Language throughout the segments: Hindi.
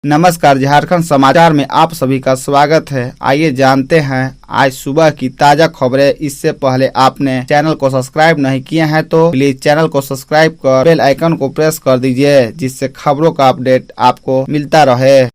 नमस्कार, झारखंड समाचार में आप सभी का स्वागत है। आइए जानते हैं आज सुबह की ताजा खबरें। इससे पहले आपने चैनल को सब्सक्राइब नहीं किया है तो प्लीज चैनल को सब्सक्राइब कर बेल आइकन को प्रेस कर दीजिए, जिससे खबरों का अपडेट आपको मिलता रहे।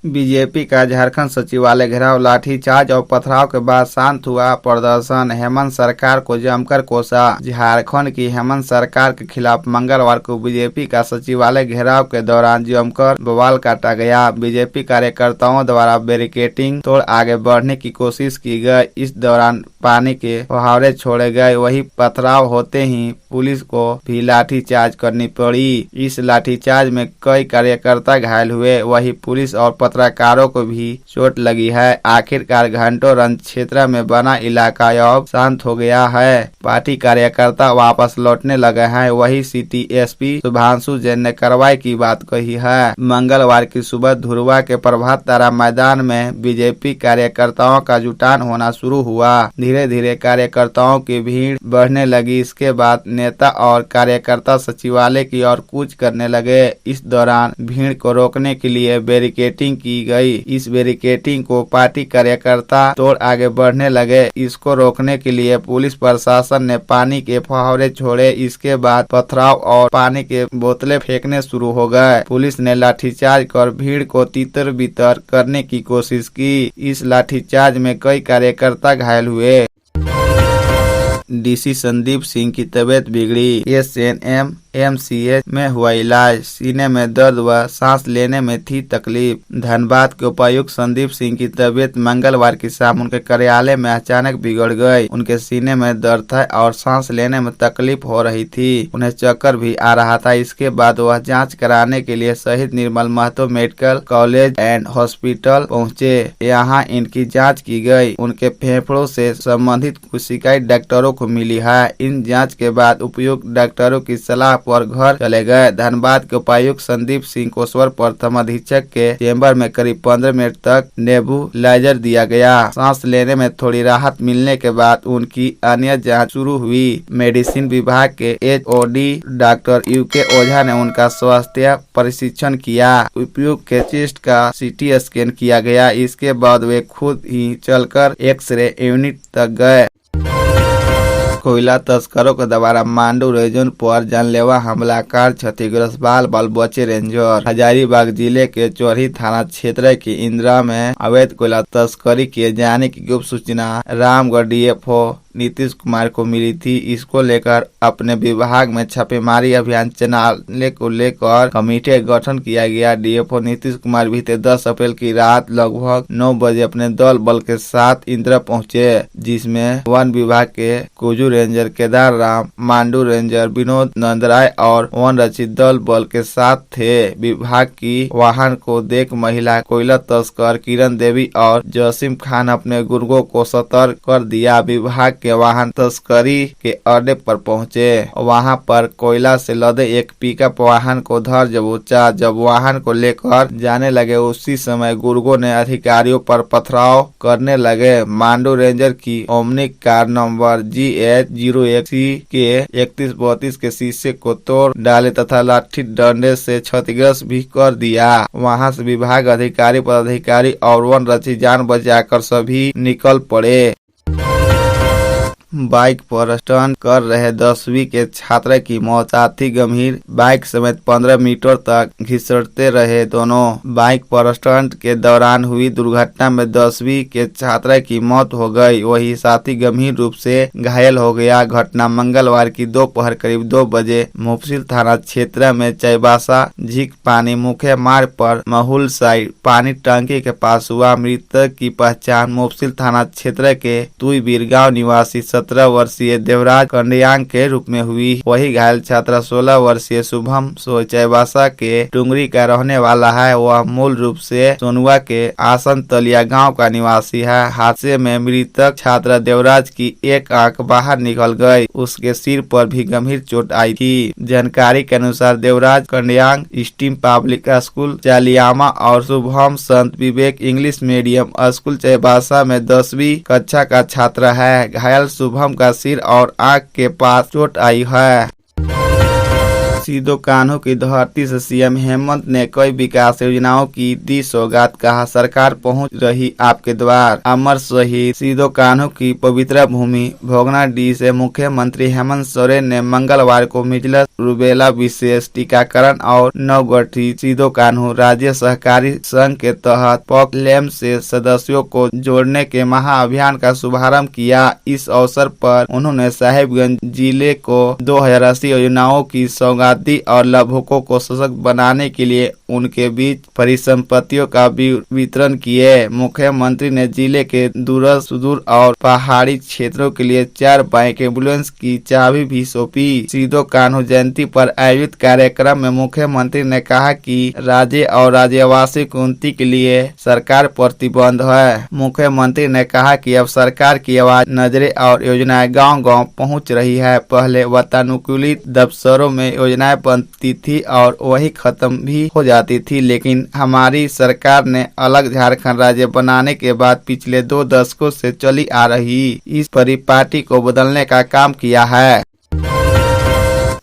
बीजेपी का झारखंड सचिवालय घेराव, लाठीचार्ज और पथराव के बाद शांत हुआ प्रदर्शन। हेमंत सरकार को जमकर कोसा। झारखंड की हेमंत सरकार के खिलाफ मंगलवार को बीजेपी का सचिवालय घेराव के दौरान जमकर बवाल काटा गया। बीजेपी कार्यकर्ताओं द्वारा बैरिकेडिंग तोड़ आगे बढ़ने की कोशिश की गई। इस दौरान पानी के फुहारे छोड़े गए। वही पथराव होते ही पुलिस को भी लाठीचार्ज करनी पड़ी। इस लाठीचार्ज में कई कार्यकर्ता घायल हुए। वही पुलिस और पत्रकारों को भी चोट लगी है। आखिरकार घंटों रण क्षेत्र में बना इलाका अब शांत हो गया है। पार्टी कार्यकर्ता वापस लौटने लगे हैं। वही सिटी एसपी शुभांशु जैन ने कार्रवाई की बात कही है। मंगलवार की सुबह धुरवा के प्रभात तारा मैदान में बीजेपी कार्यकर्ताओं का जुटान होना शुरू हुआ। धीरे धीरे कार्यकर्ताओं की भीड़ बढ़ने लगी। इसके बाद नेता और कार्यकर्ता सचिवालय की ओर कूच करने लगे। इस दौरान भीड़ को रोकने के लिए बैरिकेडिंग की गई। इस बैरिकेडिंग को पार्टी कार्यकर्ता तोड़ आगे बढ़ने लगे। इसको रोकने के लिए पुलिस प्रशासन ने पानी के फुहारे छोड़े। इसके बाद पथराव और पानी के बोतलें फेंकने शुरू हो गए। पुलिस ने लाठीचार्ज कर भीड़ को तितर बितर करने की कोशिश की। इस लाठीचार्ज में कई कार्यकर्ता घायल हुए। डीसी संदीप सिंह की तबीयत बिगड़ी। एसएनएमएमसीएच में हुआ इलाज। सीने में दर्द व सांस लेने में थी तकलीफ। धनबाद के उपायुक्त संदीप सिंह की तबीयत मंगलवार की शाम उनके कार्यालय में अचानक बिगड़ गई। उनके सीने में दर्द था और सांस लेने में तकलीफ हो रही थी। उन्हें चक्कर भी आ रहा था। इसके बाद वह जांच कराने के लिए शहीद Nirmal Mahato medical college and hospital पहुंचे। यहाँ इनकी जाँच की गई। उनके फेफड़ों से संबंधित कुछ शिकायत डॉक्टरों को मिली है। इन जांच के बाद उपयुक्त डॉक्टरों की सलाह पर घर चले गए। धनबाद के उपायुक्त संदीप सिंह कोसवर प्रथम अधीक्षक के चेंबर में करीब 15 मिनट तक नेबुलाइजर दिया गया। सांस लेने में थोड़ी राहत मिलने के बाद उनकी अन्य जांच शुरू हुई। मेडिसिन विभाग के एचओडी डॉक्टर यूके ओझा ने उनका स्वास्थ्य परीक्षण किया। उपयुक्त के चेस्ट का सीटी स्कैन किया गया। इसके बाद वे खुद ही चलकर एक्सरे यूनिट तक गए। कोयला तस्करों के द्वारा मांडू रेंजन पर जानलेवा हमला कार क्षतिग्रस्त, बाल बचे रेंजर। हजारीबाग जिले के चौरी थाना क्षेत्र की इंदिरा में अवैध कोयला तस्करी किए जाने की गुप्त सूचना रामगढ़ डीएफओ नीतीश कुमार को मिली थी। इसको लेकर अपने विभाग में छापेमारी अभियान चलाने को लेकर कमेटी का गठन किया गया। डीएफओ नीतीश कुमार बीते 10 अप्रैल की रात लगभग 9 बजे अपने दल बल के साथ इंदिरा पहुंचे, जिसमें वन विभाग के कुजू रेंजर केदार राम, मांडू रेंजर विनोद नंदराय और वन रक्षित दल बल के साथ थे। विभाग की वाहन को देख महिला कोयला तस्कर किरण देवी और जसीम खान अपने गुर्गों को सतर्क कर दिया। विभाग के वाहन तस्करी के अड्डे पर पहुंचे। वहां पर कोयला से लदे एक पिकअप वाहन को धर दबोचा। जब वाहन को लेकर जाने लगे, उसी समय गुर्गों ने अधिकारियों पर पथराव करने लगे। मांडू रेंजर की ओमनी कार नंबर GH01C के 3132 के शीशे को तोड़ डाले तथा लाठी डंडे से क्षतिग्रस्त भी कर दिया। वहां से विभाग अधिकारी, पदाधिकारी और वन रक्षी जान बचाकर सभी निकल पड़े। बाइक पर स्टंट कर रहे 10वीं के छात्र की मौत, साथी गंभीर। बाइक समेत 15 मीटर तक घिसटते रहे दोनों। बाइक पर स्टंट के दौरान हुई दुर्घटना में 10वीं के छात्र की मौत हो गई। वही साथी गंभीर रूप से घायल हो गया। घटना मंगलवार की दोपहर करीब 2 बजे मुफसिल थाना क्षेत्र में चैबासा झीक पानी मुख्य मार्ग पर महुल साइड पानी टंकी के पास हुआ। मृतक की पहचान मुफसिल थाना क्षेत्र के तुई बीरगांव निवासी 17 वर्षीय देवराज कंडियांग के रूप में हुई। वही घायल छात्र 16 वर्षीय शुभम चैबासा के टुंगरी का रहने वाला है। वह मूल रूप से सोनुआ के आसन तलिया गांव का निवासी है। हादसे में मृतक छात्र देवराज की एक आंख बाहर निकल गई। उसके सिर पर भी गंभीर चोट आई थी। जानकारी के अनुसार Devraj कंडियांग steam public school Chaliyama और शुभम संत विवेक इंग्लिश मीडियम स्कूल चैबासा में 10वीं कक्षा का छात्र है। घायल शुभम का सिर और आंख के पास चोट आई है। सीधो कान्हू की धरती से सीएम हेमंत ने कई विकास योजनाओं की दी सौगात, कहा सरकार पहुंच रही आपके द्वार। अमर शहीद सीधो कान्हू की पवित्र भूमि भोगनाडीह से मुख्यमंत्री हेमंत सोरेन ने मंगलवार को मिजल्स, रूबेला विशेष टीकाकरण और नवगठित सीधो कान्हू राज्य सहकारी संघ के तहत पॉकलैम से सदस्यों को जोड़ने के महाअभियान का शुभारंभ किया। इस अवसर पर उन्होंने साहिबगंज जिले को 2080 योजनाओं की सौगात दी और लाभुकों को सशक्त बनाने के लिए उनके बीच परिसंपत्तियों का वितरण किए। मुख्यमंत्री ने जिले के दूर सुदूर और पहाड़ी क्षेत्रों के लिए 4 बाइक एम्बुलेंस की चाबी भी सौंपी। सीधो कान्हू जयंती पर आयोजित कार्यक्रम में मुख्यमंत्री ने कहा कि राज्य और राज्यवासी की उन्नति के लिए सरकार प्रतिबद्ध है। मुख्यमंत्री ने कहा कि अब सरकार की आवाज, नजरें और योजनाएं गांव-गांव पहुंच रही है। पहले वातानुकूलित दफ्तरों में योजनाएं बनती थी और वही खत्म भी हो जाती थी, लेकिन हमारी सरकार ने अलग झारखंड राज्य बनाने के बाद पिछले 2 दशकों से चली आ रही इस परिपाटी को बदलने का काम किया है।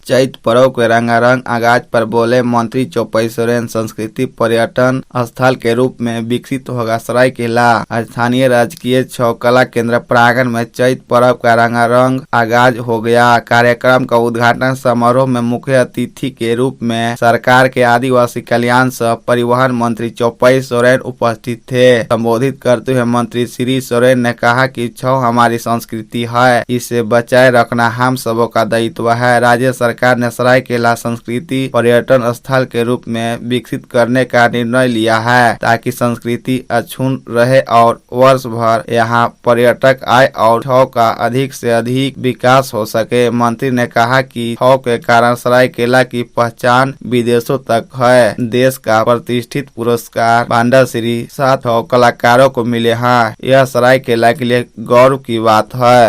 चैत पर्व के रंगारंग आगाज पर बोले मंत्री चौपाई सोरेन, संस्कृति पर्यटन स्थल के रूप में विकसित होगा सरायकेला। स्थानीय राजकीय छौ कला केंद्र प्रांगण में चैत पर्व का रंगारंग आगाज हो गया। कार्यक्रम का उद्घाटन समारोह में मुख्य अतिथि के रूप में सरकार के आदिवासी कल्याण सह परिवहन मंत्री चौपाई सोरेन उपस्थित थे। संबोधित करते हुए मंत्री श्री सोरेन ने कहा कि छौ हमारी संस्कृति है, इसे बचाए रखना हम सबों का दायित्व है। राज्य सरकार ने सरायकेला संस्कृति पर्यटन स्थल के रूप में विकसित करने का निर्णय लिया है ताकि संस्कृति अक्षुण्ण रहे और वर्ष भर यहाँ पर्यटक आए और छौ का अधिक से अधिक विकास हो सके। मंत्री ने कहा कि छौ के कारण सरायकेला की पहचान विदेशों तक है। देश का प्रतिष्ठित पुरस्कार भांडाश्री 7 कलाकारों को मिले हैं। यह सरायकेला के लिए गौरव की बात है।